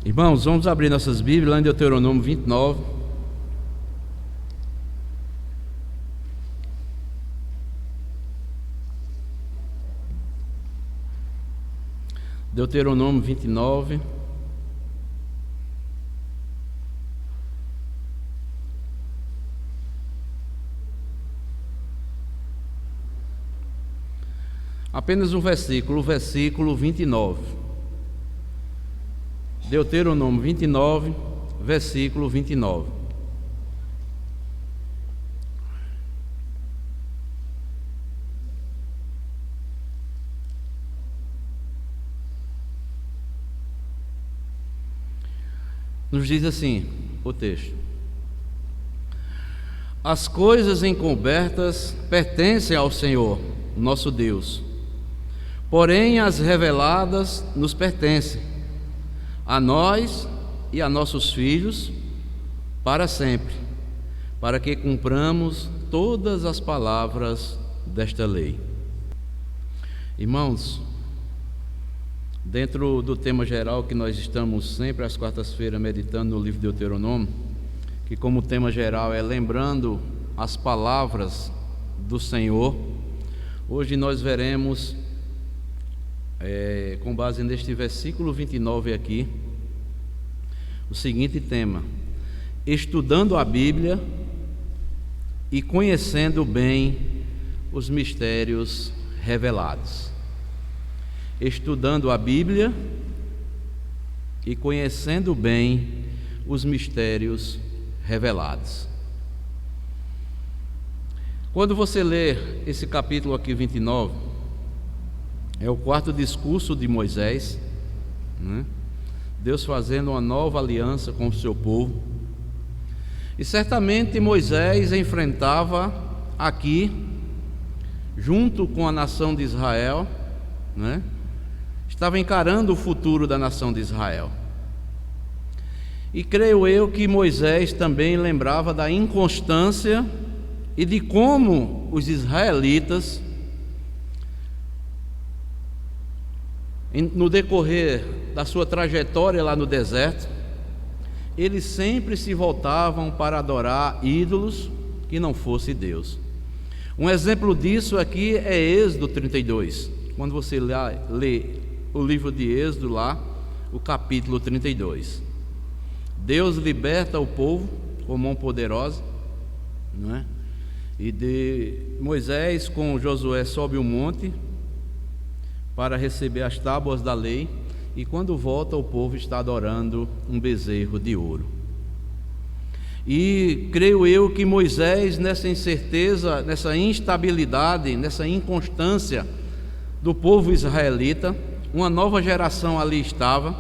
Irmãos, vamos abrir nossas Bíblias lá em Deuteronômio 29. Deuteronômio 29. Apenas um versículo, o versículo 29. Deuteronômio 29, versículo 29. Nos diz assim o texto: as coisas encobertas pertencem ao Senhor, nosso Deus, porém as reveladas nos pertencem, a nós e a nossos filhos, para sempre, para que cumpramos todas as palavras desta lei. Irmãos, dentro do tema geral que nós estamos sempre às quartas-feiras meditando no livro de Deuteronômio, que como tema geral é lembrando as palavras do Senhor, hoje nós veremos, com base neste versículo 29 aqui, o seguinte tema: estudando a Bíblia e conhecendo bem os mistérios revelados. Estudando a Bíblia e conhecendo bem os mistérios revelados. Quando você lê esse capítulo aqui 29, é o quarto discurso de Moisés, né? Deus fazendo uma nova aliança com o seu povo. E certamente Moisés enfrentava aqui, junto com a nação de Israel, né? Estava encarando o futuro da nação de Israel. E creio eu que Moisés também lembrava da inconstância e de como os israelitas, no decorrer da sua trajetória lá no deserto, eles sempre se voltavam para adorar ídolos que não fosse Deus. Um exemplo disso aqui é Êxodo 32. Quando você lê o livro de Êxodo lá, o capítulo 32. Deus liberta o povo com mão poderosa, não é? E de Moisés com Josué sobe o monte para receber as tábuas da lei, e quando volta o povo está adorando um bezerro de ouro. E creio eu que Moisés, nessa incerteza, nessa instabilidade, nessa inconstância do povo israelita, uma nova geração ali estava.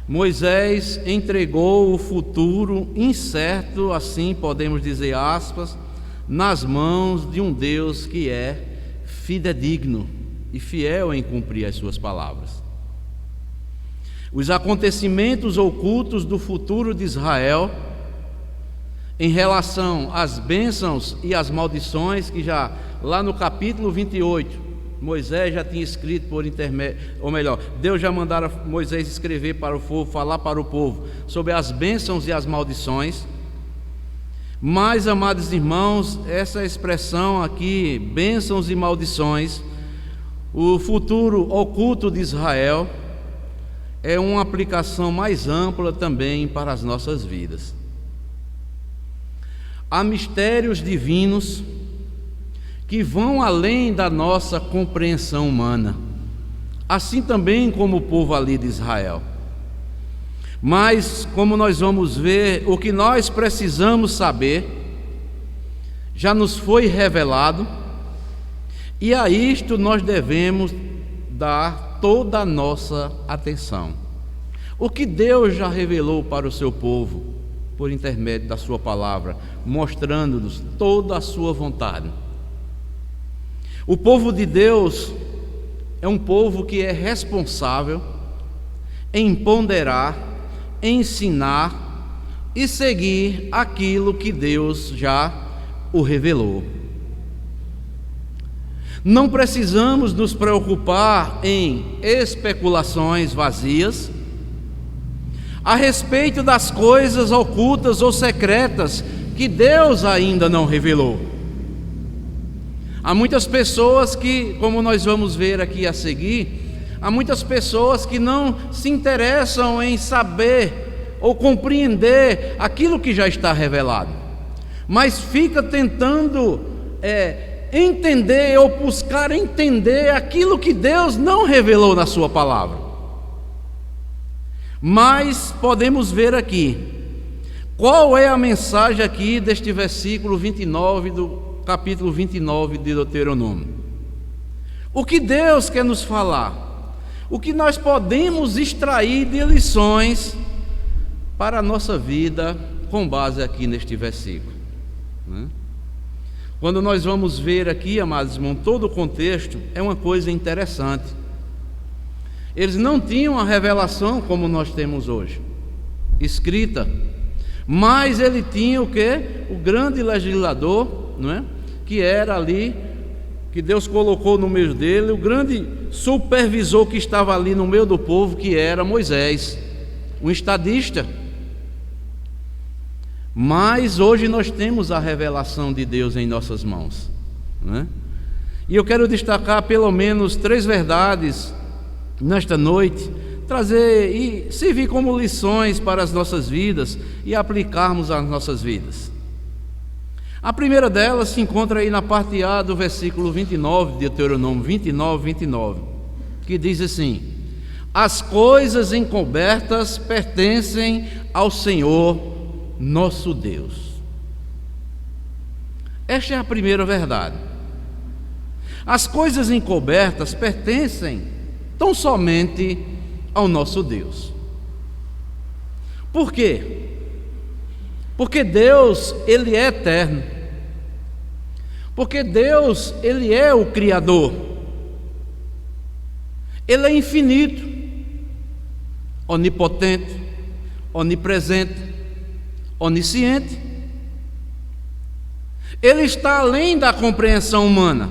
Moisés entregou o futuro incerto, assim podemos dizer aspas, nas mãos de um Deus que é fidedigno e fiel em cumprir as suas palavras. Os acontecimentos ocultos do futuro de Israel, em relação às bênçãos e às maldições, que já lá no capítulo 28, Moisés já tinha escrito por intermédio, ou melhor, Deus já mandara Moisés escrever para o povo, falar para o povo sobre as bênçãos e as maldições. Mas, amados irmãos, essa expressão aqui, bênçãos e maldições, o futuro oculto de Israel, é uma aplicação mais ampla também para as nossas vidas. Há mistérios divinos que vão além da nossa compreensão humana, assim também como o povo ali de Israel. Mas, como nós vamos ver, o que nós precisamos saber já nos foi revelado, e a isto nós devemos dar toda a nossa atenção. O que Deus já revelou para o seu povo, por intermédio da sua palavra, mostrando-nos toda a sua vontade. O povo de Deus é um povo que é responsável em ponderar, ensinar e seguir aquilo que Deus já o revelou. Não precisamos nos preocupar em especulações vazias, a respeito das coisas ocultas ou secretas que Deus ainda não revelou. Há muitas pessoas que, como nós vamos ver aqui a seguir, há muitas pessoas que não se interessam em saber ou compreender aquilo que já está revelado, mas fica tentando entender ou buscar entender aquilo que Deus não revelou na sua palavra. Mas podemos ver aqui qual é a mensagem aqui deste versículo 29 do capítulo 29 de Deuteronômio. O que Deus quer nos falar, o que nós podemos extrair de lições para a nossa vida com base aqui neste versículo, né? Quando nós vamos ver aqui, amados irmãos, todo o contexto, é uma coisa interessante. Eles não tinham a revelação como nós temos hoje, escrita, mas ele tinha o quê? O grande legislador, não é? Que era ali, que Deus colocou no meio dele, o grande supervisor que estava ali no meio do povo, que era Moisés, um estadista. Mas hoje nós temos a revelação de Deus em nossas mãos, né? E eu quero destacar pelo menos 3 verdades nesta noite, trazer e servir como lições para as nossas vidas e aplicarmos às nossas vidas. A primeira delas se encontra aí na parte A do versículo 29 de Deuteronômio 29, que diz assim: as coisas encobertas pertencem ao Senhor nosso Deus. Esta é a primeira verdade. As coisas encobertas pertencem tão somente ao nosso Deus. Por quê? Porque Deus, Ele é eterno. Porque Deus, Ele é o Criador. Ele é infinito, onipotente, onipresente, onisciente. Ele está além da compreensão humana.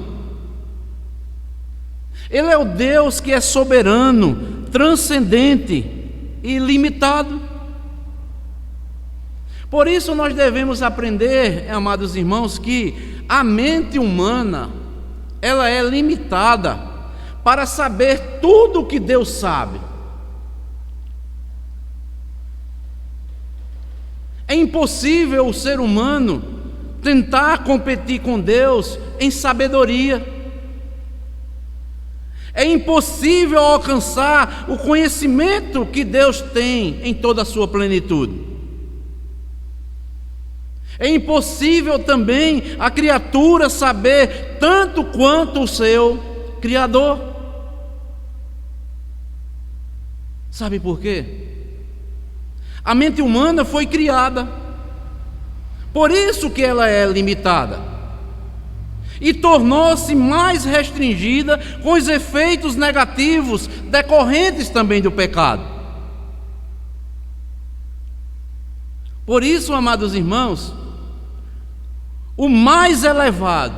Ele é o Deus que é soberano, transcendente e ilimitado. Por isso nós devemos aprender, amados irmãos, que a mente humana, ela é limitada para saber tudo o que Deus sabe. É impossível o ser humano tentar competir com Deus em sabedoria. É impossível alcançar o conhecimento que Deus tem em toda a sua plenitude. É impossível também a criatura saber tanto quanto o seu Criador. Sabe por quê? A mente humana foi criada, por isso que ela é limitada, e tornou-se mais restringida com os efeitos negativos decorrentes também do pecado. Por isso, amados irmãos, o mais elevado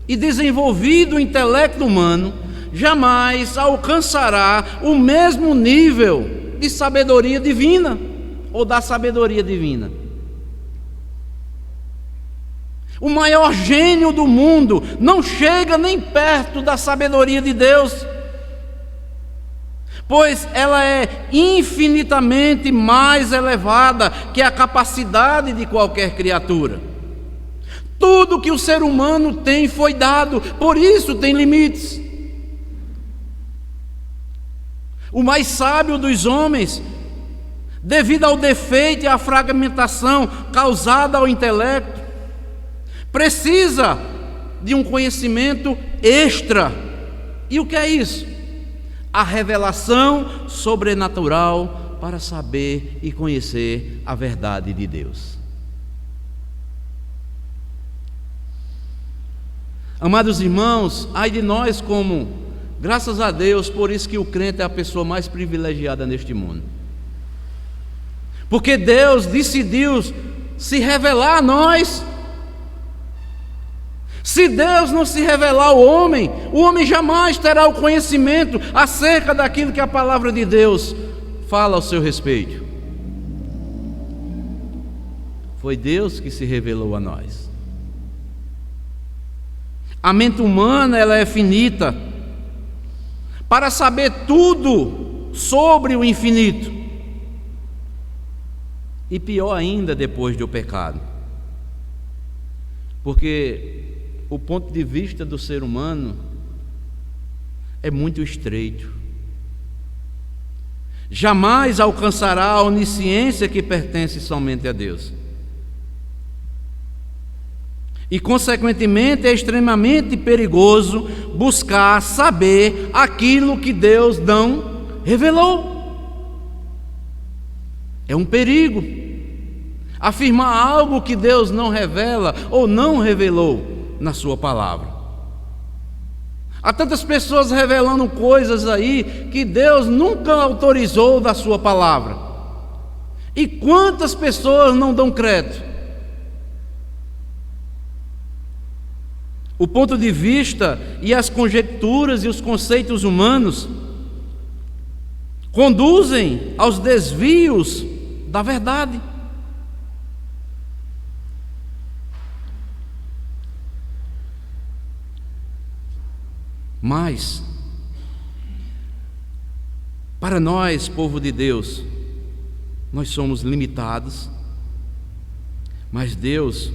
e desenvolvido intelecto humano jamais alcançará o mesmo nível de sabedoria divina, ou da sabedoria divina. O maior gênio do mundo não chega nem perto da sabedoria de Deus, pois ela é infinitamente mais elevada que a capacidade de qualquer criatura. Tudo que o ser humano tem foi dado, por isso tem limites. O mais sábio dos homens, devido ao defeito e à fragmentação causada ao intelecto, precisa de um conhecimento extra. E o que é isso? A revelação sobrenatural para saber e conhecer a verdade de Deus. Amados irmãos, ai de nós como, graças a Deus, por isso que o crente é a pessoa mais privilegiada neste mundo. Porque Deus decidiu se revelar a nós. Se Deus não se revelar ao homem, o homem jamais terá o conhecimento acerca daquilo que a palavra de Deus fala ao seu respeito. Foi Deus que se revelou a nós. A mente humana, ela é finita. Para saber tudo sobre o infinito. E pior ainda depois do pecado. Porque o ponto de vista do ser humano é muito estreito. Jamais alcançará a onisciência que pertence somente a Deus. E, consequentemente, é extremamente perigoso buscar saber aquilo que Deus não revelou. É um perigo afirmar algo que Deus não revela ou não revelou na sua palavra. Há tantas pessoas revelando coisas aí que Deus nunca autorizou da sua palavra. E quantas pessoas não dão crédito? O ponto de vista e as conjecturas e os conceitos humanos conduzem aos desvios da verdade. Mas, para nós, povo de Deus, nós somos limitados, mas Deus,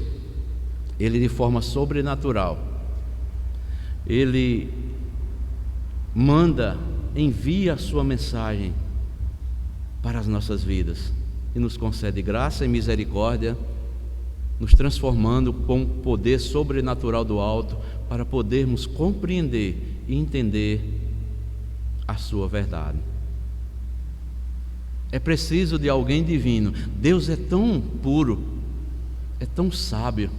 Ele de forma sobrenatural, Ele envia a sua mensagem para as nossas vidas e nos concede graça e misericórdia, nos transformando com o poder sobrenatural do alto para podermos compreender e entender a sua verdade. É preciso de alguém divino. Deus é tão puro, é tão sábio,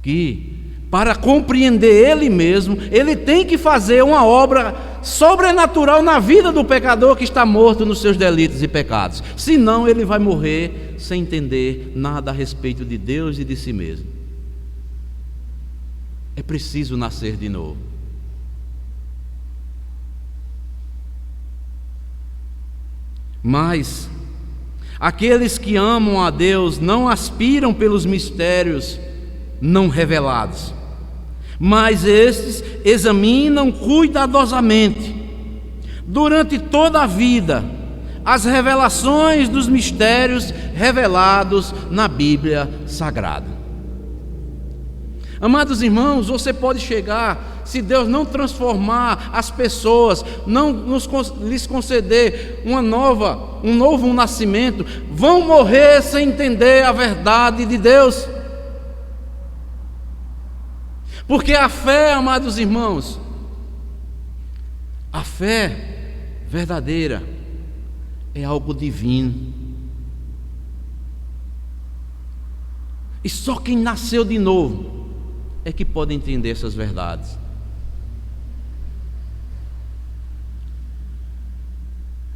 que para compreender Ele mesmo, Ele tem que fazer uma obra sobrenatural na vida do pecador que está morto nos seus delitos e pecados. Senão ele vai morrer sem entender nada a respeito de Deus e de si mesmo. É preciso nascer de novo. Mas aqueles que amam a Deus não aspiram pelos mistérios não revelados, mas estes examinam cuidadosamente, durante toda a vida, as revelações dos mistérios revelados na Bíblia Sagrada. Amados irmãos, você pode chegar, se Deus não transformar as pessoas, não lhes conceder um novo nascimento, vão morrer sem entender a verdade de Deus. Porque a fé, amados irmãos, a fé verdadeira é algo divino. E só quem nasceu de novo é que pode entender essas verdades.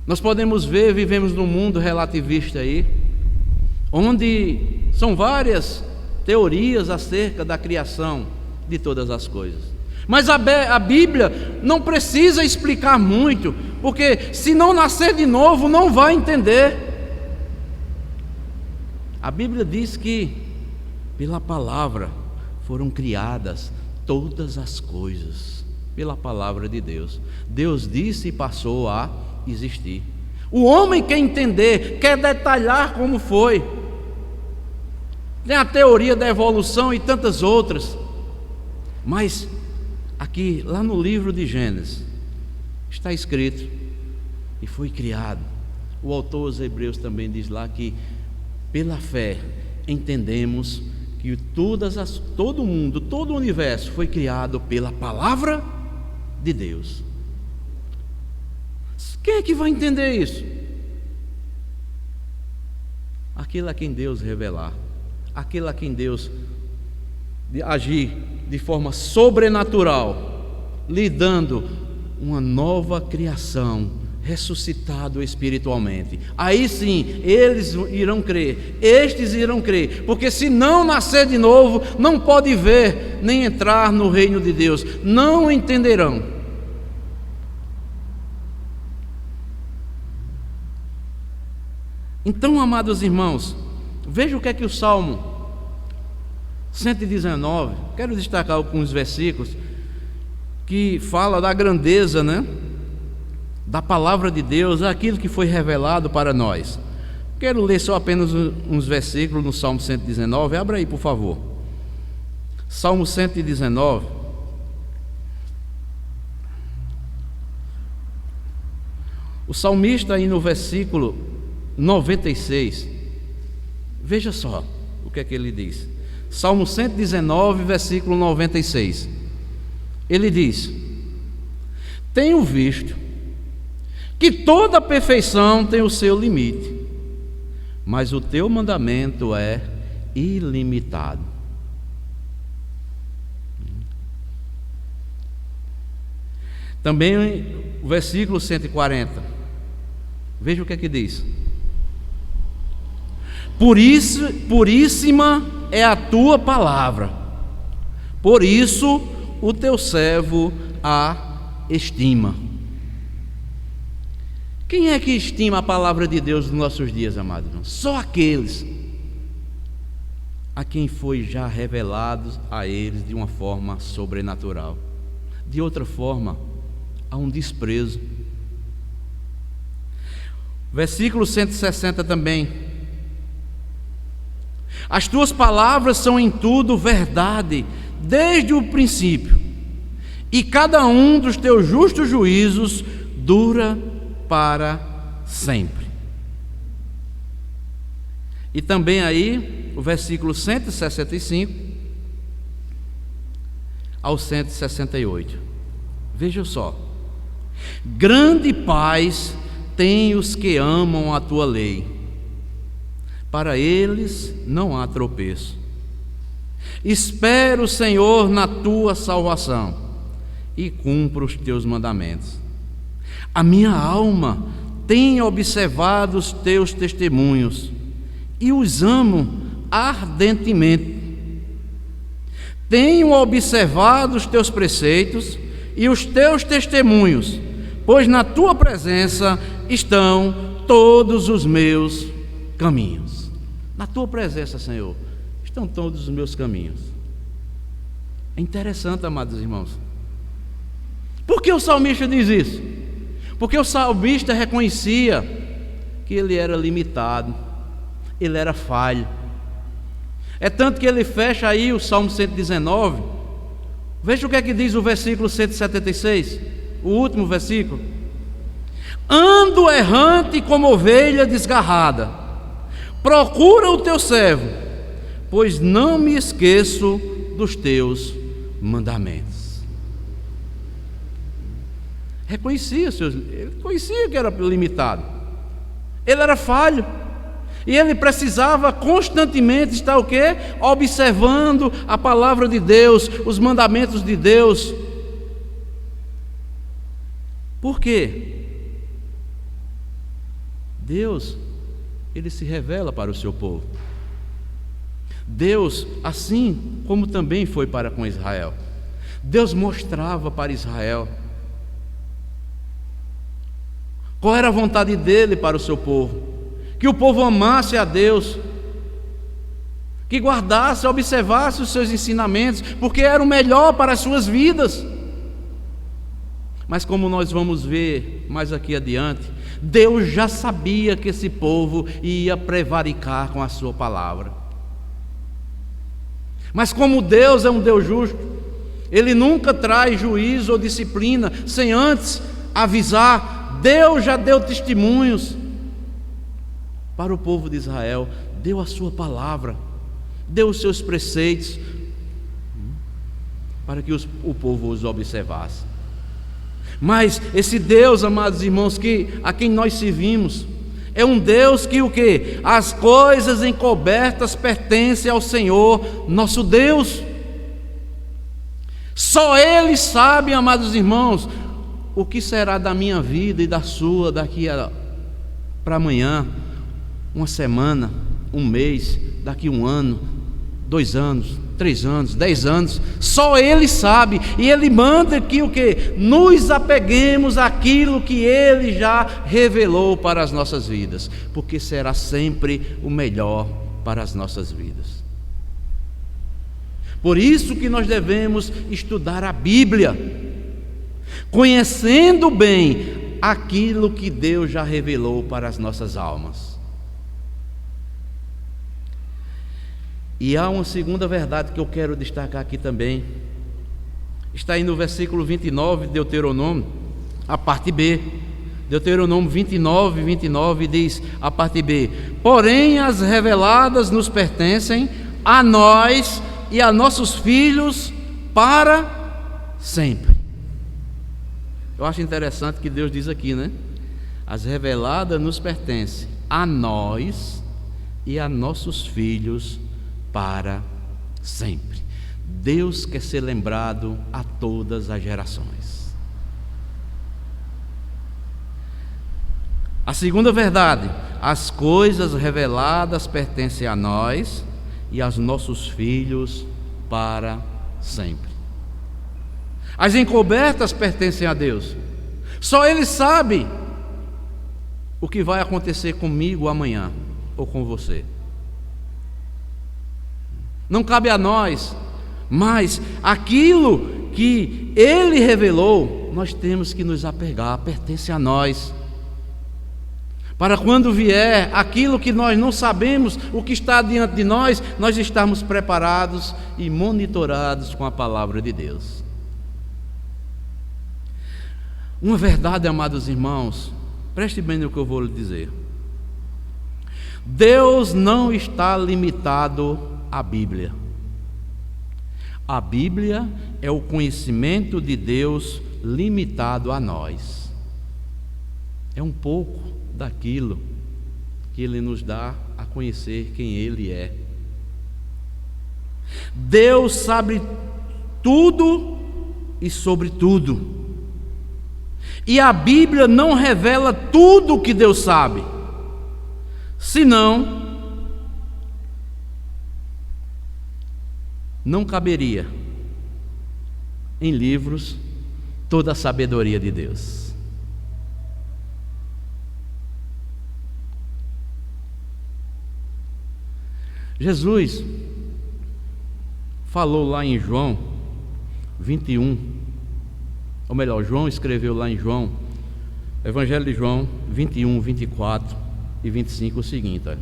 Nós podemos ver, vivemos num mundo relativista aí, onde são várias teorias acerca da criação de todas as coisas. Mas a Bíblia não precisa explicar muito, porque se não nascer de novo, não vai entender. A Bíblia diz que pela palavra foram criadas todas as coisas, pela palavra de Deus. Deus disse e passou a existir. O homem quer entender, quer detalhar como foi. Tem a teoria da evolução e tantas outras. Mas aqui, lá no livro de Gênesis, está escrito, e foi criado. O autor aos Hebreus também diz lá que pela fé entendemos que todo mundo, todo o universo foi criado pela palavra de Deus. Quem é que vai entender isso? Aquele a quem Deus revelar, aquele a quem Deus agir de forma sobrenatural, lhe dando uma nova criação, ressuscitado espiritualmente. Aí sim, eles irão crer, estes irão crer, porque se não nascer de novo, não pode ver, nem entrar no reino de Deus, não entenderão. Então, amados irmãos, veja o que é que o Salmo 119, quero destacar alguns versículos que fala da grandeza, da palavra de Deus, aquilo que foi revelado para nós. Quero ler só apenas uns versículos no Salmo 119, abra aí, por favor. Salmo 119. O salmista aí no versículo 96, veja só o que é que ele diz. Salmo 119, versículo 96. Ele diz: tenho visto que toda perfeição tem o seu limite, mas o teu mandamento é ilimitado. Também o versículo 140, veja o que é que diz: puríssima é a tua palavra, por isso o teu servo a estima. Quem é que estima a palavra de Deus nos nossos dias, amados irmãos? Só aqueles a quem foi já revelado a eles de uma forma sobrenatural. De outra forma, há um desprezo. Versículo 160 também: as tuas palavras são em tudo verdade, desde o princípio, e cada um dos teus justos juízos dura para sempre. E também aí o versículo 165 ao 168. Veja só: grande paz têm os que amam a tua lei, para eles não há tropeço. Espero, Senhor, na tua salvação e cumpro os teus mandamentos. A minha alma tem observado os teus testemunhos e os amo ardentemente. Tenho observado os teus preceitos e os teus testemunhos, pois na tua presença estão todos os meus caminhos. Na tua presença, Senhor, estão todos os meus caminhos. É interessante, amados irmãos. Por que o salmista diz isso? Porque o salmista reconhecia que ele era limitado, ele era falho. É tanto que ele fecha aí o Salmo 119. Veja o que é que diz o versículo 176, o último versículo: ando errante como ovelha desgarrada, procura o teu servo, pois não me esqueço dos teus mandamentos. Ele conhecia que era limitado, ele era falho, e ele precisava constantemente estar o quê? Observando a palavra de Deus, os mandamentos de Deus. Por quê? Deus, ele se revela para o seu povo. Deus, assim como também foi para com Israel, Deus mostrava para Israel qual era a vontade dele para o seu povo: que o povo amasse a Deus, que guardasse, observasse os seus ensinamentos, porque era o melhor para as suas vidas. Mas como nós vamos ver mais aqui adiante, Deus já sabia que esse povo ia prevaricar com a sua palavra. Mas como Deus é um Deus justo, Ele nunca traz juízo ou disciplina sem antes avisar. Deus já deu testemunhos para o povo de Israel, deu a sua palavra, deu os seus preceitos, para que o povo os observasse. Mas esse Deus, amados irmãos, a quem nós servimos, é um Deus que o quê? As coisas encobertas pertencem ao Senhor, nosso Deus. Só Ele sabe, amados irmãos, o que será da minha vida e da sua daqui para amanhã, uma semana, um mês, daqui um ano, 2 anos, 3 anos, 10 anos, só Ele sabe, e Ele manda que o quê? Nos apeguemos àquilo que Ele já revelou para as nossas vidas, porque será sempre o melhor para as nossas vidas. Por isso que nós devemos estudar a Bíblia, conhecendo bem aquilo que Deus já revelou para as nossas almas. E há uma segunda verdade que eu quero destacar aqui também. Está aí no versículo 29 de Deuteronômio, a parte B. Deuteronômio 29 diz, a parte B: porém as reveladas nos pertencem a nós e a nossos filhos para sempre. Eu acho interessante que Deus diz aqui, né? As reveladas nos pertencem a nós e a nossos filhos para sempre. Deus quer ser lembrado a todas as gerações. A segunda verdade: as coisas reveladas pertencem a nós e aos nossos filhos para sempre. As encobertas pertencem a Deus. Só Ele sabe o que vai acontecer comigo amanhã ou com você. Não cabe a nós, mas aquilo que Ele revelou, nós temos que nos apegar, pertence a nós. Para quando vier aquilo que nós não sabemos, o que está diante de nós, nós estarmos preparados e monitorados com a palavra de Deus. Uma verdade, amados irmãos, preste bem no que eu vou lhe dizer. Deus não está limitado à Bíblia. A Bíblia é o conhecimento de Deus limitado a nós. É um pouco daquilo que Ele nos dá a conhecer quem Ele é. Deus sabe tudo e sobre tudo. E a Bíblia não revela tudo o que Deus sabe, senão não caberia em livros toda a sabedoria de Deus. Jesus falou lá em João 21, ou melhor, João escreveu lá em João, Evangelho de João 21, 24 e 25 o seguinte, olha.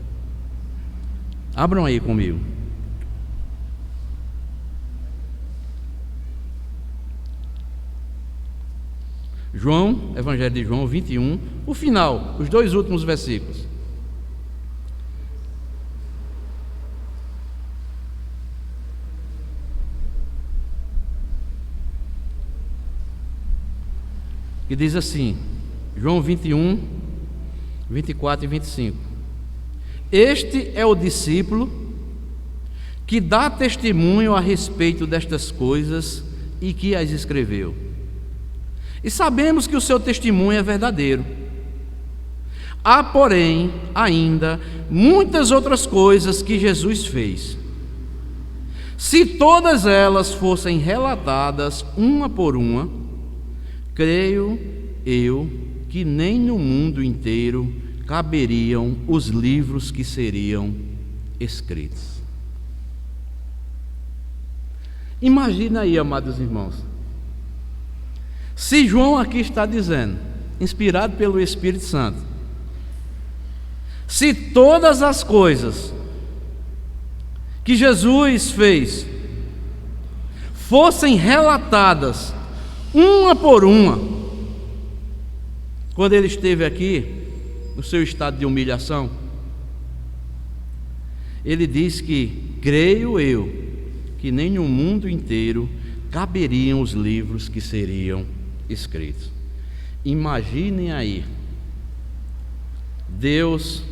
Abram aí comigo. João, Evangelho de João 21, o final, os 2 últimos versículos. Que diz assim, João 21, 24 e 25: este é o discípulo que dá testemunho a respeito destas coisas e que as escreveu. E sabemos que o seu testemunho é verdadeiro. Há, porém, ainda muitas outras coisas que Jesus fez. Se todas elas fossem relatadas uma por uma, creio eu que nem no mundo inteiro caberiam os livros que seriam escritos. Imagina aí, amados irmãos, se João aqui está dizendo, inspirado pelo Espírito Santo, se todas as coisas que Jesus fez fossem relatadas uma por uma, quando ele esteve aqui no seu estado de humilhação, ele diz que, creio eu, que nem no mundo inteiro caberiam os livros que seriam escritos. Imaginem aí, Deus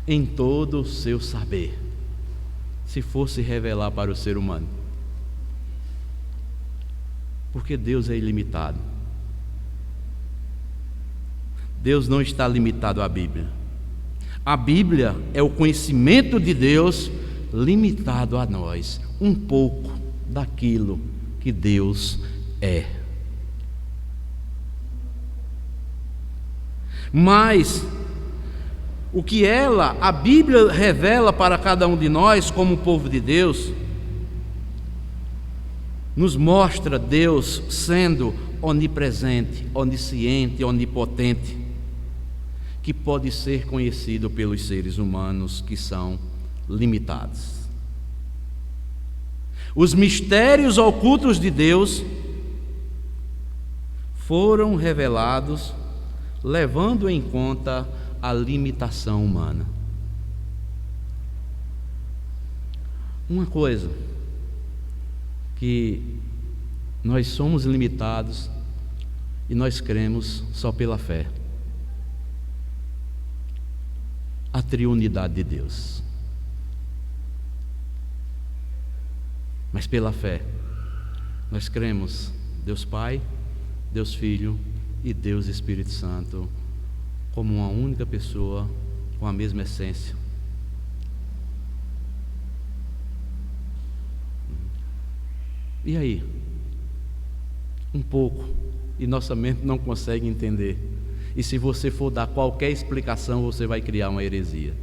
em todo o seu saber, se fosse revelar para o ser humano, porque Deus é ilimitado. Deus não está limitado à Bíblia. A Bíblia é o conhecimento de Deus limitado a nós um pouco daquilo que Deus é. Mas o que a Bíblia revela para cada um de nós como povo de Deus, nos mostra Deus sendo onipresente, onisciente, onipotente, que pode ser conhecido pelos seres humanos que são limitados. Os mistérios ocultos de Deus foram revelados levando em conta a limitação humana. Uma coisa que nós somos limitados e nós cremos só pela fé: a triunidade de Deus. Mas pela fé nós cremos Deus Pai, Deus Filho e Deus Espírito Santo como uma única pessoa com a mesma essência. E aí? Um pouco, e nossa mente não consegue entender. E se você for dar qualquer explicação, você vai criar uma heresia.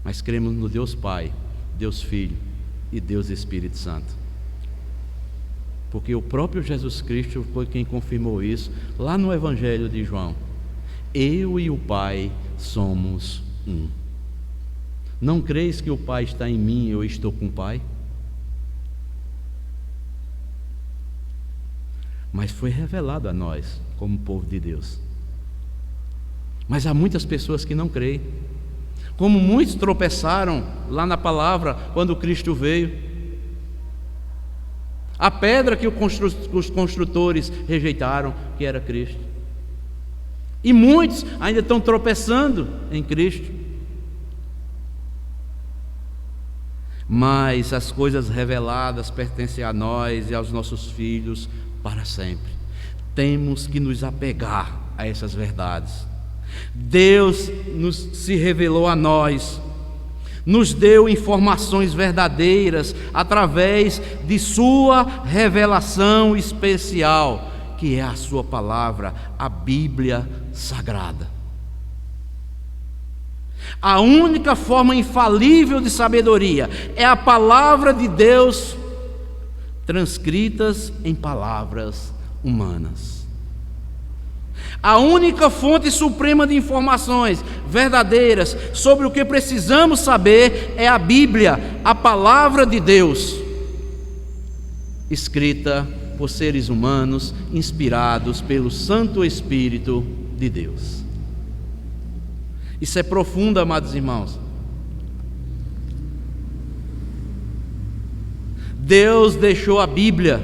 Mas cremos no Deus Pai, Deus Filho e Deus Espírito Santo. Porque o próprio Jesus Cristo foi quem confirmou isso lá no Evangelho de João. Eu e o Pai somos um. Não creis que o Pai está em mim e eu estou com o Pai? Mas foi revelado a nós como povo de Deus. Mas há muitas pessoas que não creem. Como muitos tropeçaram lá na palavra quando Cristo veio. A pedra que os construtores rejeitaram, que era Cristo. E muitos ainda estão tropeçando em Cristo. Mas as coisas reveladas pertencem a nós e aos nossos filhos para sempre. Temos que nos apegar a essas verdades. Deus se revelou a nós, nos deu informações verdadeiras através de sua revelação especial, que é a sua palavra, a Bíblia Sagrada. A única forma infalível de sabedoria é a palavra de Deus transcritas em palavras humanas. A única fonte suprema de informações verdadeiras sobre o que precisamos saber é a Bíblia, a palavra de Deus, escrita por seres humanos, inspirados pelo Santo Espírito de Deus. Isso é profundo, amados irmãos. Deus deixou a Bíblia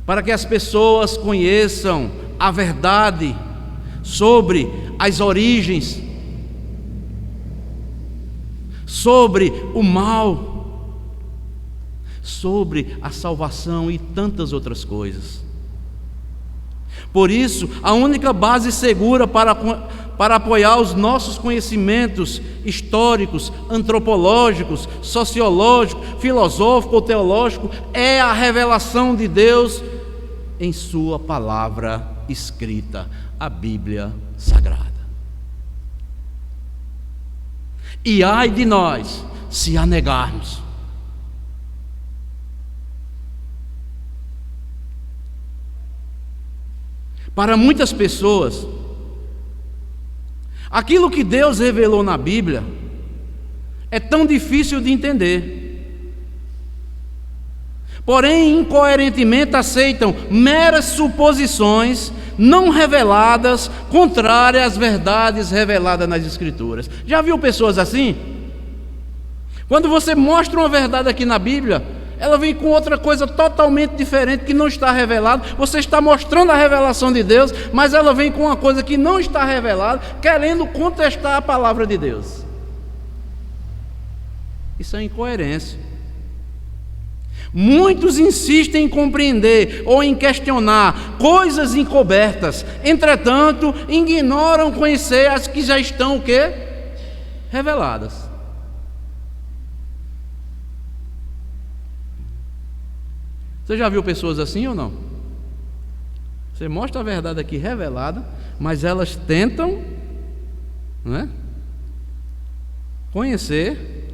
para que as pessoas conheçam a verdade sobre as origens, sobre o mal, sobre a salvação e tantas outras coisas. Por isso, a única base segura para apoiar os nossos conhecimentos históricos, antropológicos, sociológicos, filosóficos ou teológicos é a revelação de Deus em sua palavra escrita, a Bíblia Sagrada. E ai de nós se a negarmos. Para muitas pessoas, aquilo que Deus revelou na Bíblia é tão difícil de entender. Porém, incoerentemente aceitam meras suposições não reveladas, contrárias às verdades reveladas nas Escrituras. Já viu pessoas assim? Quando você mostra uma verdade aqui na Bíblia, ela vem com outra coisa totalmente diferente que não está revelada. Você está mostrando a revelação de Deus, mas ela vem com uma coisa que não está revelada, querendo contestar a palavra de Deus. Isso é incoerência. Muitos insistem em compreender ou em questionar coisas encobertas, entretanto, ignoram conhecer as que já estão o quê? reveladas. Você já viu pessoas assim ou não? Você mostra a verdade aqui revelada, mas elas tentam, não é, conhecer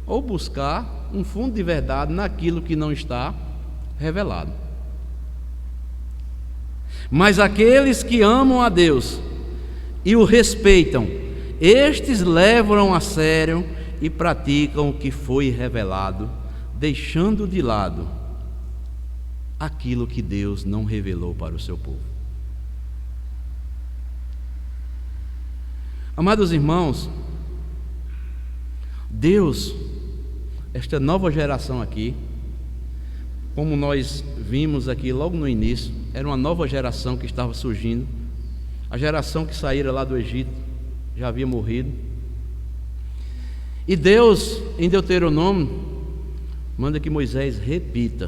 ou buscar um fundo de verdade naquilo que não está revelado. Mas aqueles que amam a Deus e o respeitam, estes levam a sério e praticam o que foi revelado, deixando de lado aquilo que Deus não revelou para o seu povo. Amados irmãos, Deus, esta nova geração aqui, como nós vimos aqui logo no início, era uma nova geração que estava surgindo. A geração que saíra lá do Egito já havia morrido. E Deus, em Deuteronômio, manda que Moisés repita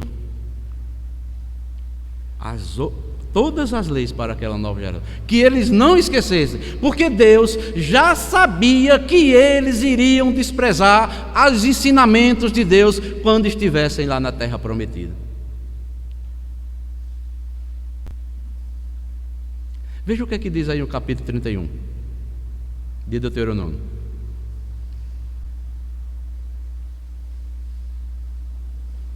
todas as leis para aquela nova geração, que eles não esquecessem, porque Deus já sabia que eles iriam desprezar os ensinamentos de Deus quando estivessem lá na terra prometida. Veja o que é que diz aí no capítulo 31 de Deuteronômio.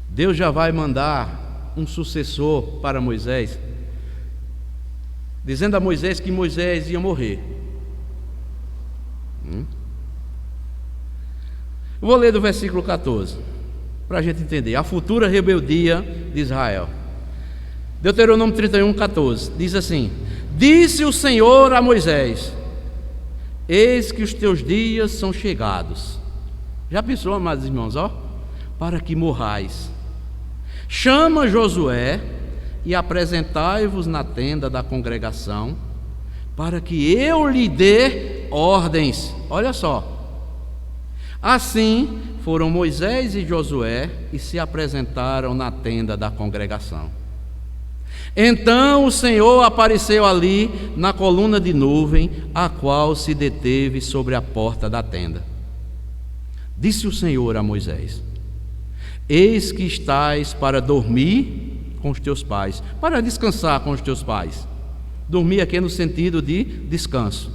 Deus já vai mandar um sucessor para Moisés, dizendo a Moisés que Moisés ia morrer. Eu vou ler do versículo 14 para a gente entender a futura rebeldia de Israel. Deuteronômio 31, 14 diz assim: disse o Senhor a Moisés: eis que os teus dias são chegados. Já pensou, amados irmãos, para que morrais. Chama Josué e apresentai-vos na tenda da congregação, para que eu lhe dê ordens. Olha só. Assim foram Moisés e Josué e se apresentaram na tenda da congregação. Então o Senhor apareceu ali na coluna de nuvem, a qual se deteve sobre a porta da tenda. Disse o Senhor a Moisés: eis que estás para dormir com os teus pais, para descansar com os teus pais. Dormir aqui é no sentido de descanso.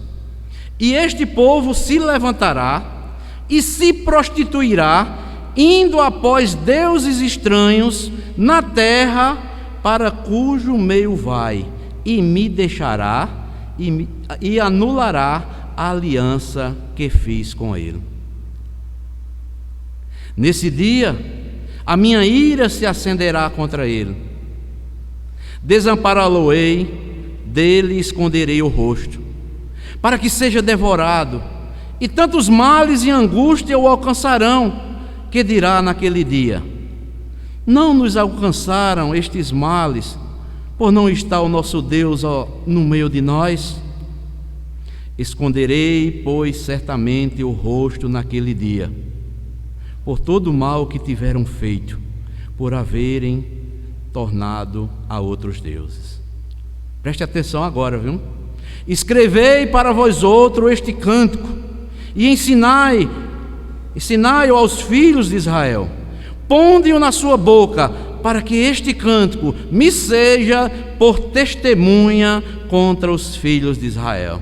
E este povo se levantará e se prostituirá, indo após deuses estranhos na terra para cujo meio vai, e me deixará e anulará a aliança que fiz com ele. Nesse dia a minha ira se acenderá contra ele, desampará-lo-ei, dele esconderei o rosto, para que seja devorado, e tantos males e angústia o alcançarão, que dirá naquele dia: não nos alcançaram estes males, por não estar o nosso Deus no meio de nós? Esconderei, pois, certamente o rosto naquele dia, por todo o mal que tiveram feito, por haverem tornado a outros deuses. Preste atenção agora, viu? Escrevei para vós outro este cântico, e ensinai aos filhos de Israel. Ponde-o na sua boca, para que este cântico me seja por testemunha contra os filhos de Israel.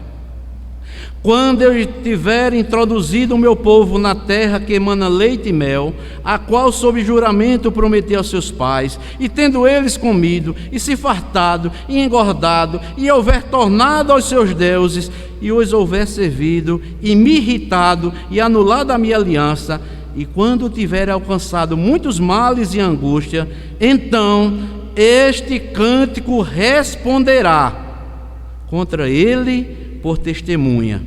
Quando eu tiver introduzido o meu povo na terra que emana leite e mel, a qual sob juramento prometi aos seus pais, e tendo eles comido, e se fartado, e engordado, e houver tornado aos seus deuses, e os houver servido, e me irritado, e anulado a minha aliança, e quando tiver alcançado muitos males e angústia, então este cântico responderá contra ele por testemunha,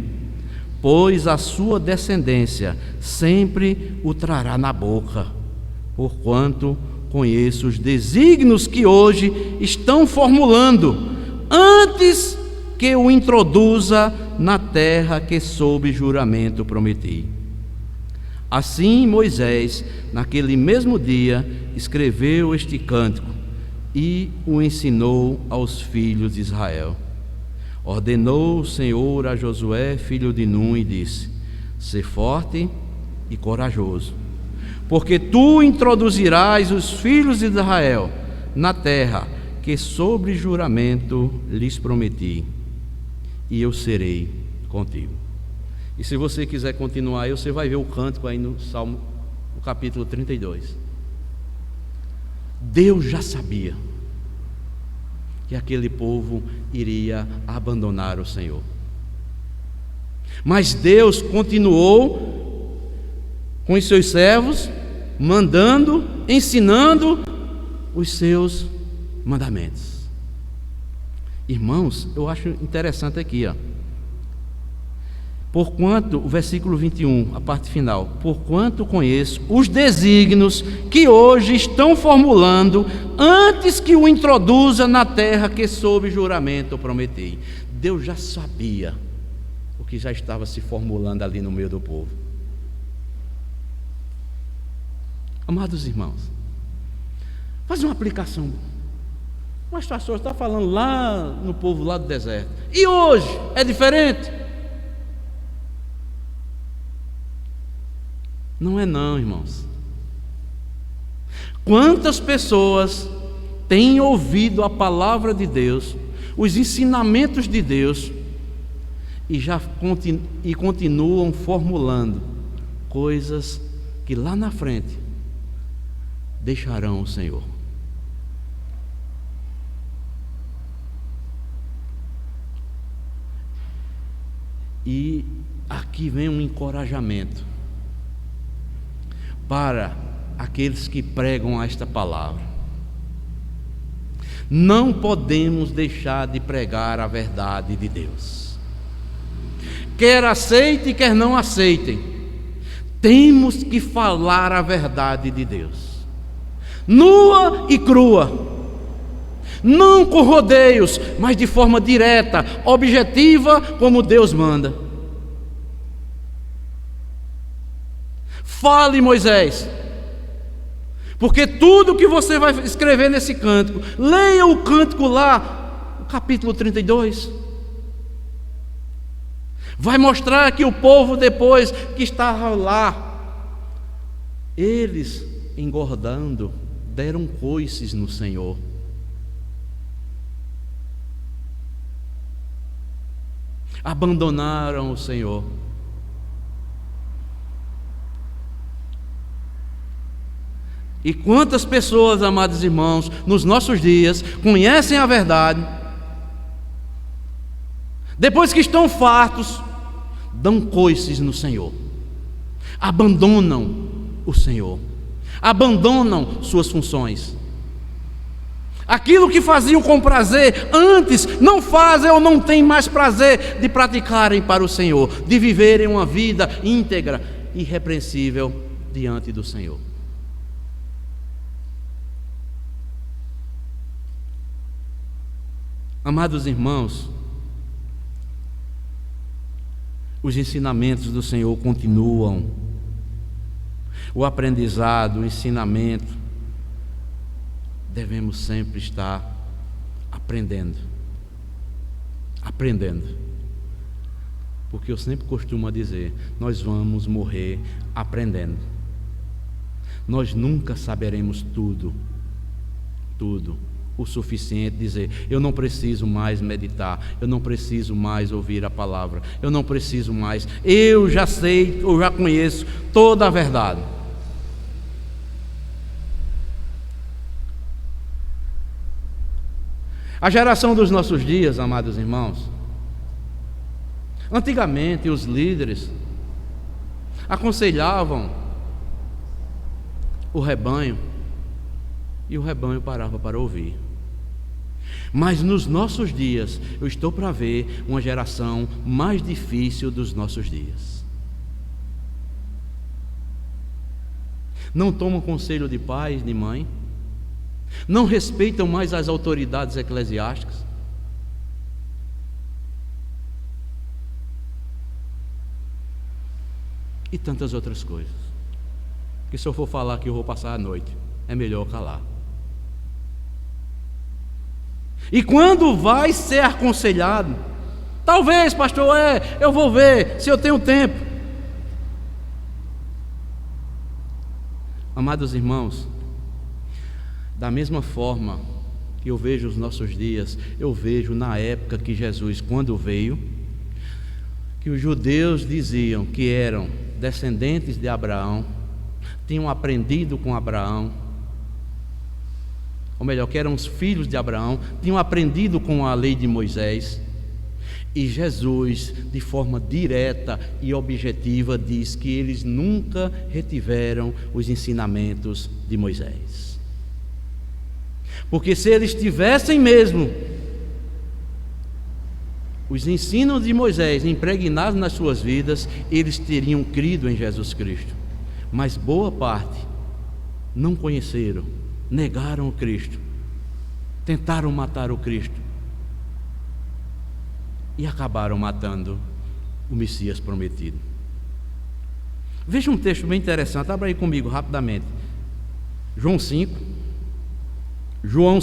pois a sua descendência sempre o trará na boca, porquanto conheço os desígnios que hoje estão formulando, antes que o introduza na terra que sob juramento prometi. Assim Moisés, naquele mesmo dia, escreveu este cântico e o ensinou aos filhos de Israel. Ordenou o Senhor a Josué, filho de Num, e disse: ser forte e corajoso, porque tu introduzirás os filhos de Israel na terra que sobre juramento lhes prometi, e eu serei contigo. E se você quiser continuar aí, você vai ver o cântico aí no Salmo, no capítulo 32. Deus já sabia que aquele povo iria abandonar o Senhor, mas Deus continuou com os seus servos, mandando, ensinando os seus mandamentos. Irmãos, eu acho interessante aqui, porquanto, o versículo 21, a parte final, porquanto conheço os desígnios que hoje estão formulando antes que o introduza na terra que sob juramento eu prometi. Deus já sabia o que já estava se formulando ali no meio do povo. Amados irmãos, faz uma aplicação. Mas pastor, está falando lá no povo lá do deserto, e hoje é diferente? Não é não, irmãos. Quantas pessoas têm ouvido a palavra de Deus, os ensinamentos de Deus, e continuam formulando coisas que lá na frente deixarão o Senhor. E aqui vem um encorajamento para aqueles que pregam esta palavra. Não podemos deixar de pregar a verdade de Deus. Quer aceitem, quer não aceitem, temos que falar a verdade de Deus, nua e crua, não com rodeios, mas de forma direta, objetiva, como Deus manda. Fale, Moisés, porque tudo que você vai escrever nesse cântico, leia o cântico lá, o capítulo 32, vai mostrar que o povo, depois que estava lá, eles engordando, deram coices no Senhor. Abandonaram o Senhor. E quantas pessoas, amados irmãos, nos nossos dias, conhecem a verdade, depois que estão fartos, dão coices no Senhor, abandonam o Senhor, abandonam suas funções. Aquilo que faziam com prazer antes, não fazem ou não têm mais prazer de praticarem para o Senhor, de viverem uma vida íntegra, irrepreensível diante do Senhor. Amados irmãos, os ensinamentos do Senhor continuam. O aprendizado, o ensinamento, devemos sempre estar aprendendo. Porque eu sempre costumo dizer, nós vamos morrer aprendendo. Nós nunca saberemos tudo o suficiente, dizer, eu não preciso mais meditar, eu não preciso mais ouvir a palavra, eu não preciso mais, eu já sei, eu já conheço toda a verdade. A geração dos nossos dias, amados irmãos, antigamente os líderes aconselhavam o rebanho e o rebanho parava para ouvir. Mas nos nossos dias, eu estou para ver uma geração mais difícil dos nossos dias. Não tomam conselho de pai, de mãe, não respeitam mais as autoridades eclesiásticas. E tantas outras coisas, que se eu for falar aqui eu vou passar a noite, é melhor calar. E quando vai ser aconselhado, talvez, pastor, eu vou ver se eu tenho tempo. Amados irmãos, da mesma forma que eu vejo os nossos dias, eu vejo na época que Jesus, quando veio, que os judeus diziam que eram descendentes de Abraão, tinham aprendido com Abraão, ou melhor, que eram os filhos de Abraão, tinham aprendido com a lei de Moisés. E Jesus, de forma direta e objetiva, diz que eles nunca retiveram os ensinamentos de Moisés. Porque se eles tivessem mesmo os ensinos de Moisés impregnados nas suas vidas, eles teriam crido em Jesus Cristo. Mas boa parte não conheceram, negaram o Cristo, tentaram matar o Cristo e acabaram matando o Messias prometido. Veja um texto bem interessante, abra aí comigo rapidamente. João 5. João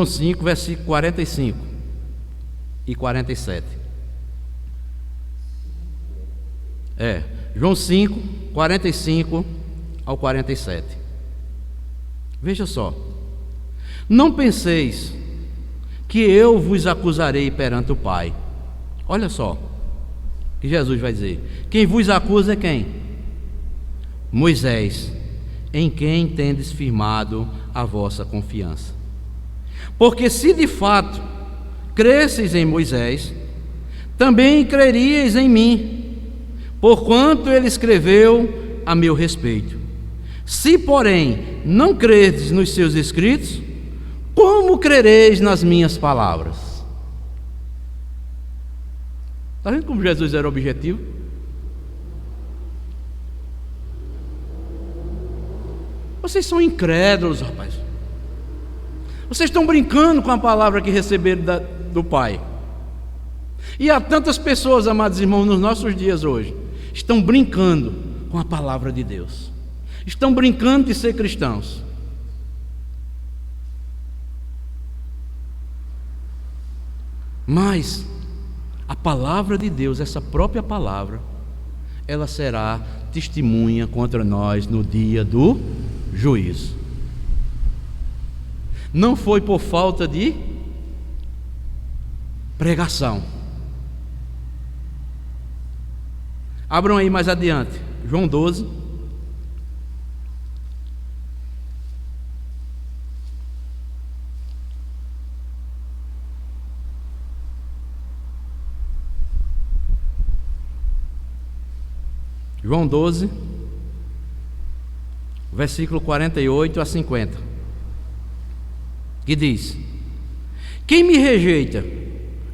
5, versículo 45 e 47. João 5, 45 ao 47. Veja só: não penseis que eu vos acusarei perante o Pai. Olha só o que Jesus vai dizer: quem vos acusa é quem? Moisés, em quem tendes firmado a vossa confiança. Porque se de fato cresceis em Moisés, também creríeis em mim, porquanto ele escreveu a meu respeito. Se, porém, não credes nos seus escritos, como crereis nas minhas palavras? Está vendo como Jesus era objetivo? Vocês são incrédulos, rapaz. Vocês estão brincando com a palavra que receberam do Pai. E há tantas pessoas, amados irmãos, nos nossos dias hoje, estão brincando com a palavra de Deus, estão brincando de ser cristãos. Mas a palavra de Deus, essa própria palavra, ela será testemunha contra nós no dia do juízo. Não foi por falta de pregação. Abram aí mais adiante, João 12. João 12, versículo 48 a 50, que diz: quem me rejeita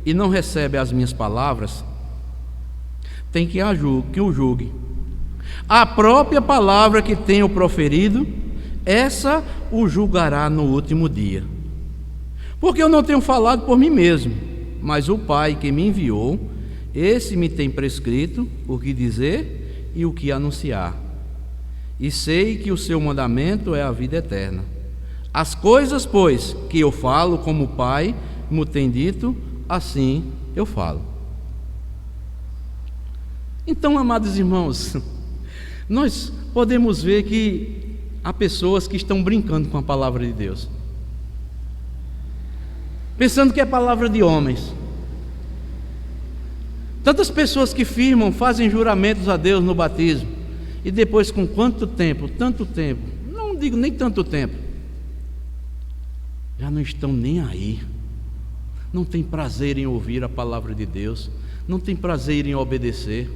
e não recebe as minhas palavras, tem que o julgue. A própria palavra que tenho proferido, essa o julgará no último dia. Porque eu não tenho falado por mim mesmo, mas o Pai que me enviou, esse me tem prescrito o que dizer e o que anunciar. E sei que o seu mandamento é a vida eterna. As coisas, pois, que eu falo como o Pai me tem dito, assim eu falo. Então, amados irmãos, nós podemos ver que há pessoas que estão brincando com a palavra de Deus, pensando que é palavra de homens. Tantas pessoas que firmam, fazem juramentos a Deus no batismo, e depois com quanto tempo, tanto tempo, não digo nem tanto tempo, já não estão nem aí, não tem prazer em ouvir a palavra de Deus, não tem prazer em obedecer.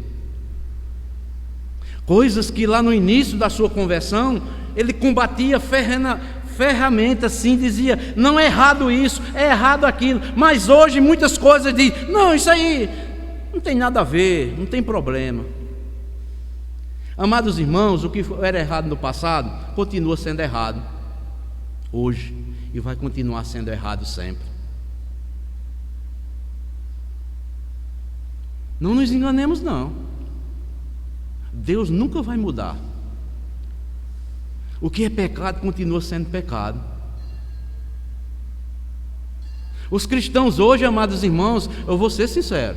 Coisas que lá no início da sua conversão, ele combatia ferramenta assim, dizia, não é errado isso, é errado aquilo, mas hoje muitas coisas diz, não, isso aí não tem nada a ver, não tem problema. Amados irmãos, o que era errado no passado, continua sendo errado hoje, e vai continuar sendo errado sempre. Não nos enganemos, não. Deus nunca vai mudar. O que é pecado continua sendo pecado. Os cristãos hoje, amados irmãos, eu vou ser sincero,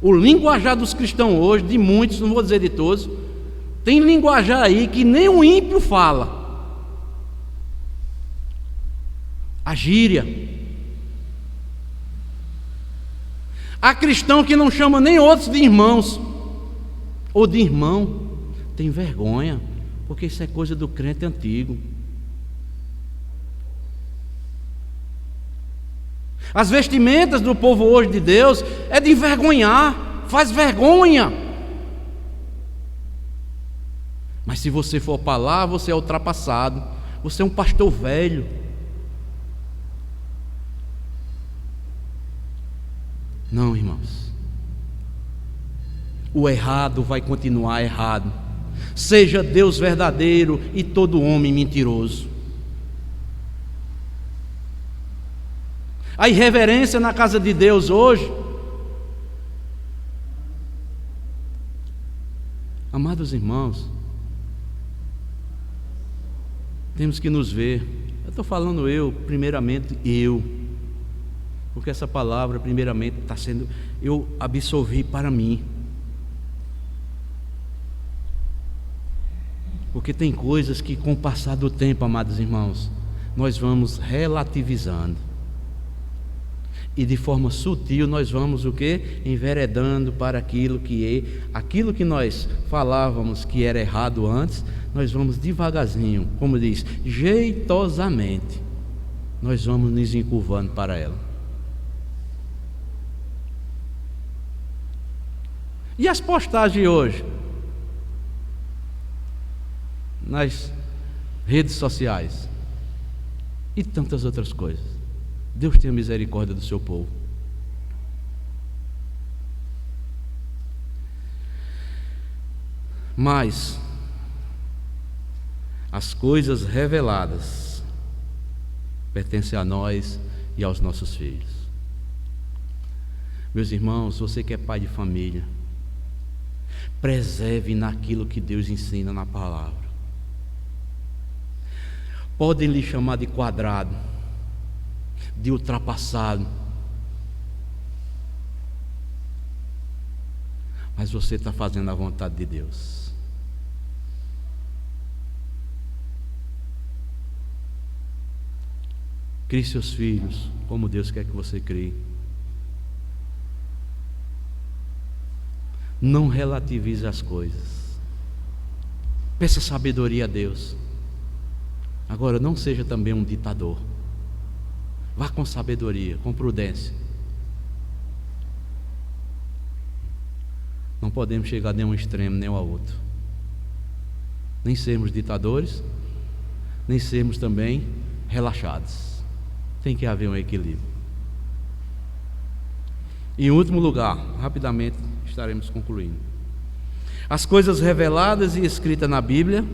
o linguajar dos cristãos hoje, de muitos, não vou dizer de todos, tem linguajar aí que nem o ímpio fala. A gíria. Há cristão que não chama nem outros de irmãos ou de irmão. Tem vergonha, porque isso é coisa do crente antigo. As vestimentas do povo hoje de Deus é de envergonhar, faz vergonha. Mas se você for para lá, você é ultrapassado, você é um pastor velho. Não, irmãos, o errado vai continuar errado, seja Deus verdadeiro e todo homem mentiroso. A irreverência na casa de Deus hoje, amados irmãos, temos que nos ver. Eu estou falando primeiramente eu, porque essa palavra primeiramente está sendo, eu absorvi para mim, porque tem coisas que com o passar do tempo, amados irmãos, nós vamos relativizando, e de forma sutil nós vamos o quê? Enveredando para aquilo que nós falávamos que era errado antes, nós vamos devagarzinho, como diz, jeitosamente, nós vamos nos encurvando para ela. E as postagens de hoje? Nas redes sociais e tantas outras coisas. Deus tenha misericórdia do seu povo. Mas as coisas reveladas pertencem a nós e aos nossos filhos. Meus irmãos, você que é pai de família, preserve naquilo que Deus ensina na palavra. Podem lhe chamar de quadrado, de ultrapassado, mas você está fazendo a vontade de Deus. Crie seus filhos como Deus quer que você crie. Não relativize as coisas. Peça sabedoria a Deus. Agora, não seja também um ditador. Vá com sabedoria, com prudência. Não podemos chegar nem a um extremo nem ao outro. Nem sermos ditadores, nem sermos também relaxados. Tem que haver um equilíbrio. Em último lugar, rapidamente estaremos concluindo. As coisas reveladas e escritas na Bíblia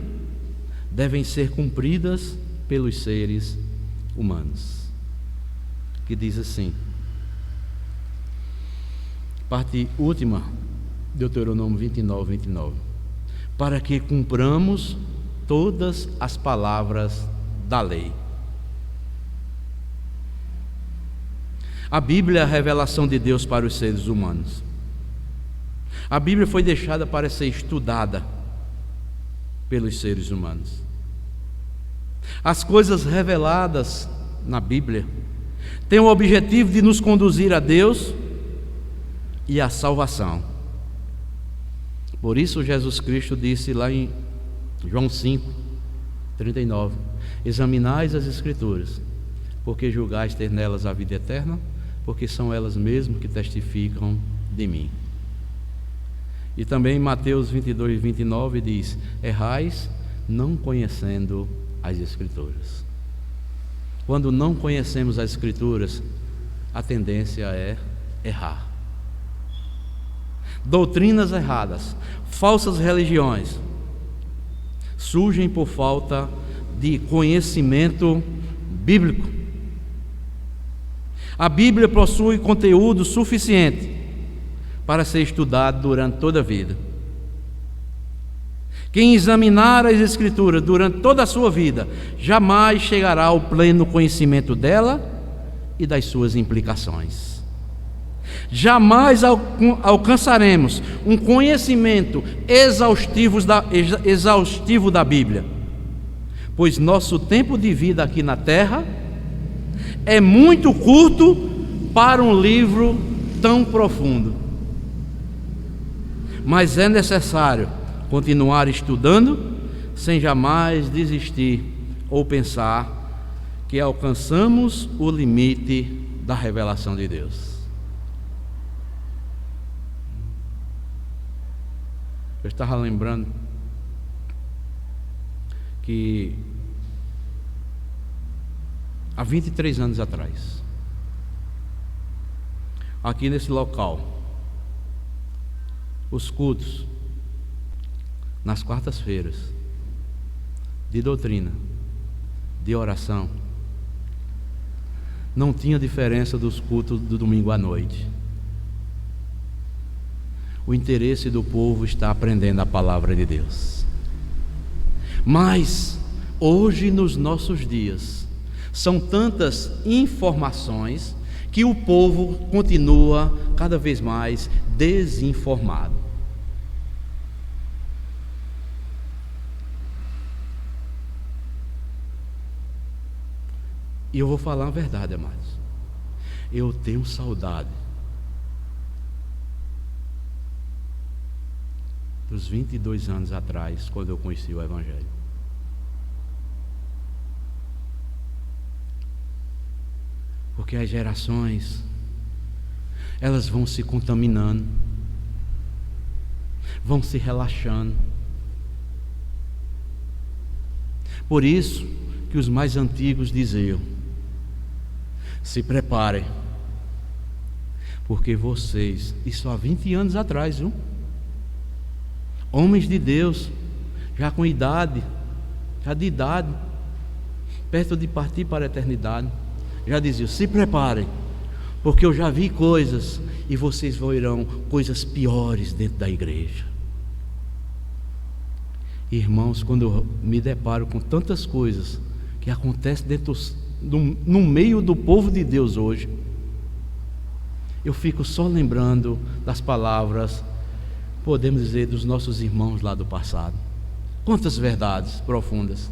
devem ser cumpridas pelos seres humanos. Que diz assim, parte última, Deuteronômio 29, para que cumpramos todas as palavras da lei. A Bíblia é a revelação de Deus para os seres humanos. A Bíblia foi deixada para ser estudada pelos seres humanos. As coisas reveladas na Bíblia têm o objetivo de nos conduzir a Deus e à salvação. Por isso Jesus Cristo disse lá em João 5:39: examinais as Escrituras, porque julgais ter nelas a vida eterna, porque são elas mesmas que testificam de mim. E também em Mateus 22:29 diz: errais não conhecendo as Escrituras. Quando não conhecemos as Escrituras, a tendência é errar. Doutrinas erradas, falsas religiões surgem por falta de conhecimento bíblico. A Bíblia possui conteúdo suficiente para ser estudado durante toda a vida. Quem examinar as Escrituras durante toda a sua vida, jamais chegará ao pleno conhecimento dela e das suas implicações. Jamais alcançaremos um conhecimento exaustivo da Bíblia, pois nosso tempo de vida aqui na Terra é muito curto para um livro tão profundo. Mas é necessário continuar estudando sem jamais desistir ou pensar que alcançamos o limite da revelação de Deus. Eu estava lembrando que há 23 anos atrás, aqui nesse local, os cultos nas quartas-feiras de doutrina, de oração, não tinha diferença dos cultos do domingo à noite. O interesse do povo está aprendendo a palavra de Deus. Mas hoje, nos nossos dias, são tantas informações que o povo continua cada vez mais desinformado. E eu vou falar a verdade, amados. Eu tenho saudade dos 22 anos atrás, quando eu conheci o Evangelho. Porque as gerações, elas vão se contaminando, vão se relaxando. Por isso que os mais antigos diziam: se preparem, porque vocês, isso há 20 anos atrás, viu? Homens de Deus, já com idade, perto de partir para a eternidade, já diziam: se preparem, porque eu já vi coisas e vocês verão coisas piores dentro da igreja. Irmãos, quando eu me deparo com tantas coisas que acontecem no meio do povo de Deus hoje, eu fico só lembrando das palavras, podemos dizer, dos nossos irmãos lá do passado. Quantas verdades profundas.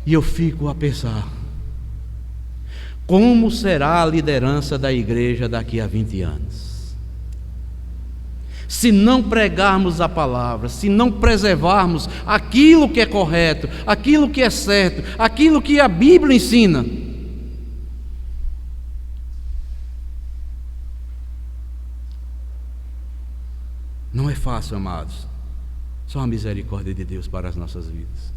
E eu fico a pensar, como será a liderança da igreja daqui a 20 anos? Se não pregarmos a palavra, se não preservarmos aquilo que é correto, aquilo que é certo, aquilo que a Bíblia ensina. Não é fácil, amados. Só a misericórdia de Deus para as nossas vidas.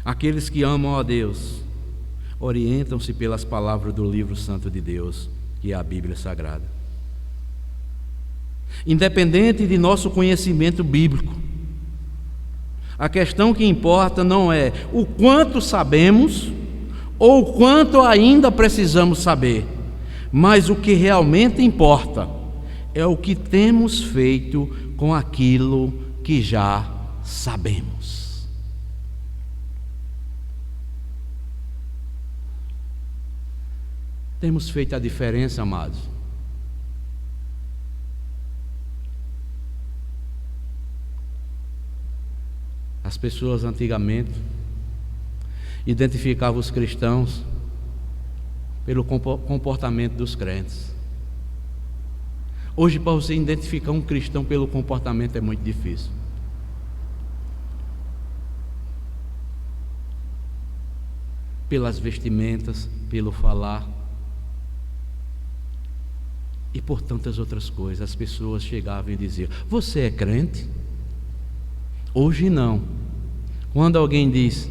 Aqueles que amam a Deus orientam-se pelas palavras do livro santo de Deus, que é a Bíblia Sagrada. Independente de nosso conhecimento bíblico, a questão que importa não é o quanto sabemos ou o quanto ainda precisamos saber, mas o que realmente importa é o que temos feito com aquilo que já sabemos. Temos feito a diferença, amados? As pessoas antigamente identificavam os cristãos pelo comportamento dos crentes. Hoje, para você identificar um cristão pelo comportamento é muito difícil. Pelas vestimentas, pelo falar e por tantas outras coisas. As pessoas chegavam e diziam: você é crente? Hoje não. Quando alguém diz: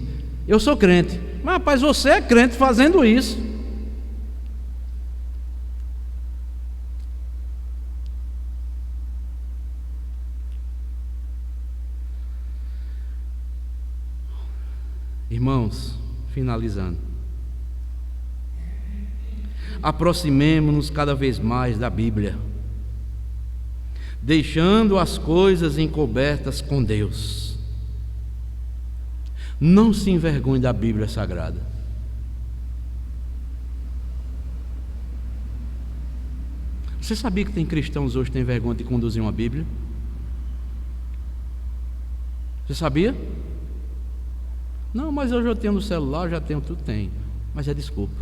eu sou crente, mas rapaz, você é crente fazendo isso. Irmãos, finalizando, aproximemo-nos cada vez mais da Bíblia, deixando as coisas encobertas com Deus. Não se envergonhe da Bíblia Sagrada. Você sabia que tem cristãos hoje que têm vergonha de conduzir uma Bíblia? Você sabia? Não, mas eu já tenho no celular, já tenho, tudo tem. Mas é desculpa.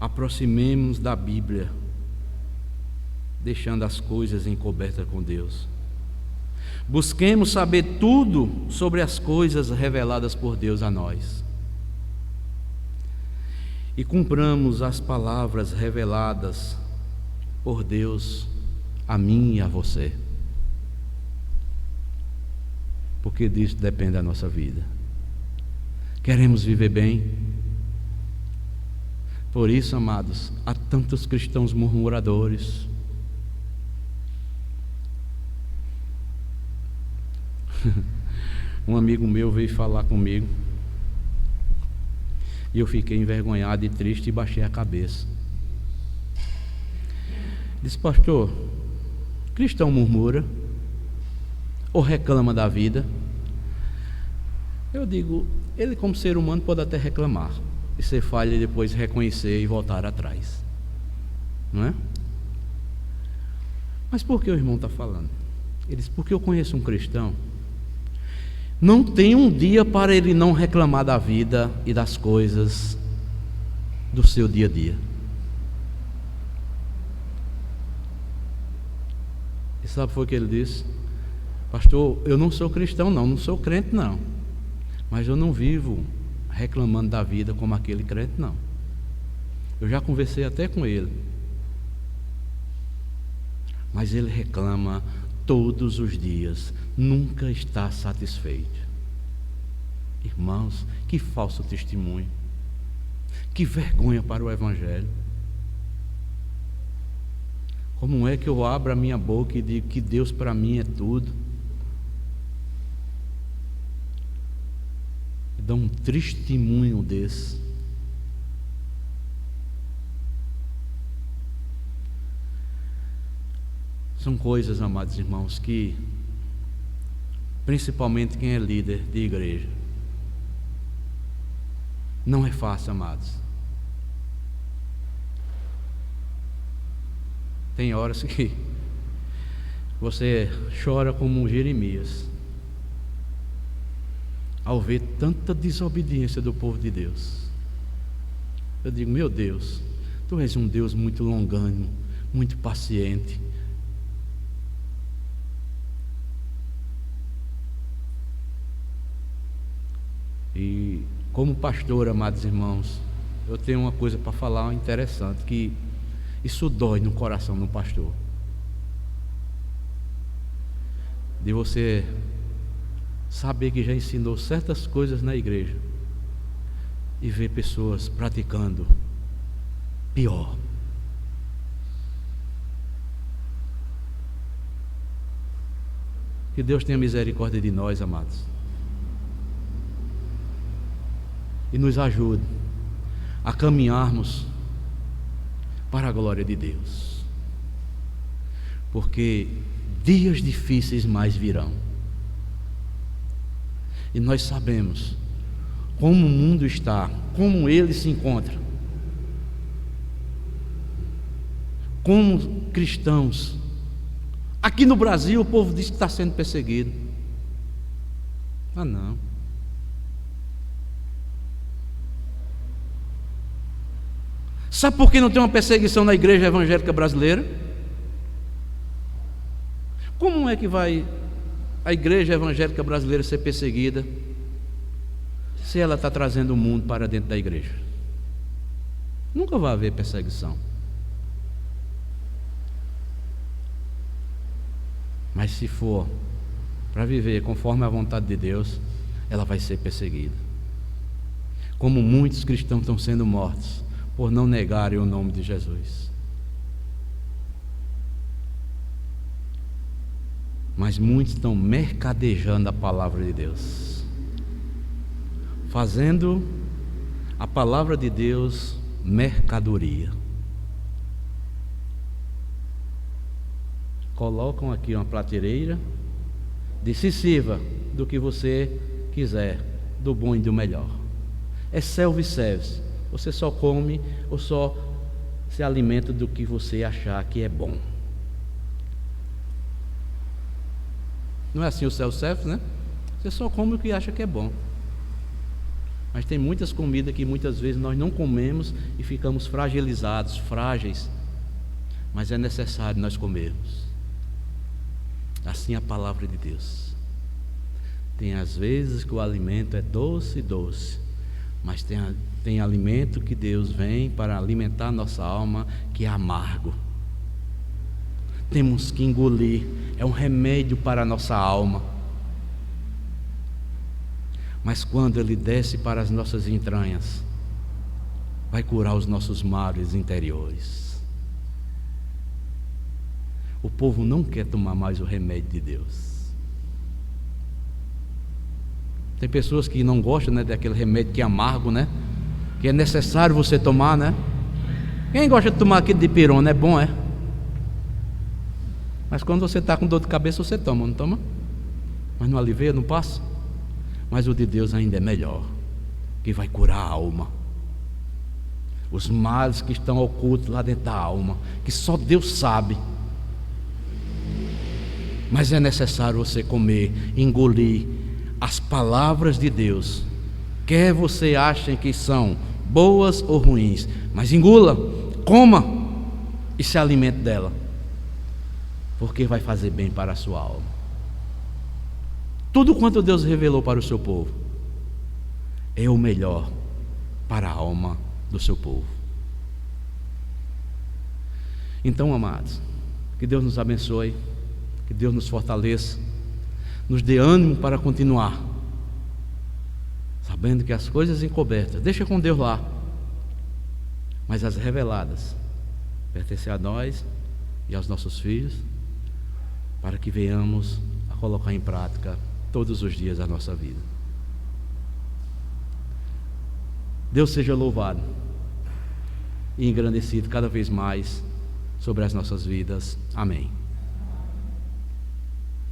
Aproximemos-nos da Bíblia, deixando as coisas encobertas com Deus. Busquemos saber tudo sobre as coisas reveladas por Deus a nós. E cumpramos as palavras reveladas por Deus a mim e a você. Porque disso depende a nossa vida. Queremos viver bem? Por isso, amados, há tantos cristãos murmuradores. Um amigo meu veio falar comigo e eu fiquei envergonhado e triste e baixei a cabeça. Disse: pastor, cristão murmura ou reclama da vida? Eu digo, ele como ser humano pode até reclamar e ser falha e depois reconhecer e voltar atrás, não é? Mas por que o irmão está falando? Ele diz: porque eu conheço um cristão, não tem um dia para ele não reclamar da vida e das coisas do seu dia a dia. E sabe o que ele disse? Pastor, eu não sou cristão não sou crente não, mas eu não vivo reclamando da vida como aquele crente não. Eu já conversei até com ele, mas ele reclama todos os dias, nunca está satisfeito. Irmãos, que falso testemunho, que vergonha para o Evangelho. Como é que eu abro a minha boca e digo que Deus para mim é tudo? E dá um testemunho desse. São coisas, amados irmãos, que principalmente quem é líder de igreja, não é fácil, amados. Tem horas que você chora como um Jeremias ao ver tanta desobediência do povo de Deus. Eu digo: meu Deus, Tu és um Deus muito longânimo, muito paciente. E como pastor, amados irmãos, eu tenho uma coisa para falar interessante, que isso dói no coração do pastor, de você saber que já ensinou certas coisas na igreja e ver pessoas praticando pior. Que Deus tenha misericórdia de nós, amados, e nos ajude a caminharmos para a glória de Deus, porque dias difíceis mais virão, e nós sabemos como o mundo está, como ele se encontra, como cristãos. Aqui no Brasil o povo diz que está sendo perseguido. Ah, não. Sabe por que não tem uma perseguição na igreja evangélica brasileira? Como é que vai a igreja evangélica brasileira ser perseguida se ela está trazendo o mundo para dentro da igreja? Nunca vai haver perseguição. Mas se for para viver conforme a vontade de Deus, ela vai ser perseguida. Como muitos cristãos estão sendo mortos por não negarem o nome de Jesus. Mas muitos estão mercadejando a palavra de Deus, fazendo a palavra de Deus mercadoria. Colocam aqui uma prateleira, diz: se sirva do que você quiser, do bom e do melhor. É self-service. Você só come ou só se alimenta do que você achar que é bom. Não é assim o self-service, né? Você só come o que acha que é bom. Mas tem muitas comidas que muitas vezes nós não comemos e ficamos fragilizados, frágeis. Mas é necessário nós comermos. Assim é a palavra de Deus. Tem às vezes que o alimento é doce, mas tem alimento que Deus vem para alimentar nossa alma, que é amargo. Temos que engolir, é um remédio para a nossa alma. Mas quando ele desce para as nossas entranhas, vai curar os nossos males interiores. O povo não quer tomar mais o remédio de Deus. Tem pessoas que não gostam, né, daquele remédio que é amargo, né? Que é necessário você tomar, né? Quem gosta de tomar aquele de pirona? É bom, é? Mas quando você está com dor de cabeça, você toma, não toma? Mas não alivia, não passa? Mas o de Deus ainda é melhor, que vai curar a alma. Os males que estão ocultos lá dentro da alma, que só Deus sabe. Mas é necessário você comer, engolir as palavras de Deus, quer você ache que são boas ou ruins, mas engula, coma e se alimente dela, porque vai fazer bem para a sua alma. Tudo quanto Deus revelou para o seu povo é o melhor para a alma do seu povo. Então, amados, que Deus nos abençoe, que Deus nos fortaleça, nos dê ânimo para continuar, sabendo que as coisas encobertas, deixa com Deus lá, mas as reveladas pertencem a nós e aos nossos filhos, para que venhamos a colocar em prática todos os dias da nossa vida. Deus seja louvado e engrandecido cada vez mais sobre as nossas vidas. Amém.